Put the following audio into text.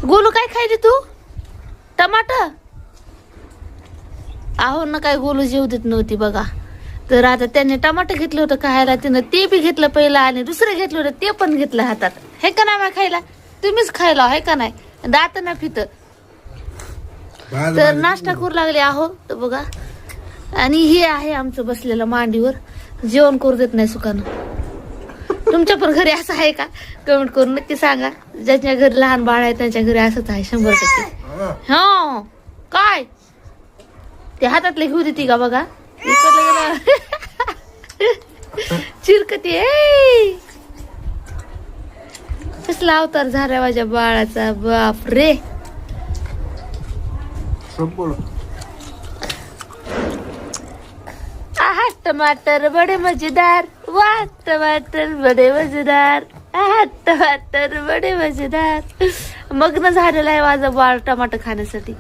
गोलू काय खायली तू? टमाटर. आहो ना काय गोलू जेव देत नव्हती बघा. तर आता त्याने टमाटर घेतलं होतं खायला, तिनं ते बी घेतलं पहिला आणि दुसरं घेतलं होतं ते पण घेतलं हातात. हे का नाही खायला? तुम्हीच खायला हे का नाही? दात ना फित. तर नाश्ता करू लागले आहो तर बघा. आणि हे आहे आमचं बसलेलं मांडीवर, जेवण करू देत नाही सुखानं. तुमच्या पण घरी असं आहे का? कमेंट करून नक्की सांगा. ज्याच्या घरी लहान बाळ आहे त्यांच्या घरी असंच आहे 100%. हा काय ते हातातले घेऊ देते का बघा. इकडलं चिरकती कसला अवतार झाला माझ्या बाळाचा. बाप रे. आहा टमाटर बडे मजेदार. वाह टमाटर बडे मजेदार. आहा टमाटर बडे मजेदार. मग्न झालेला आहे माझं बाळ टमाटर खाण्यासाठी.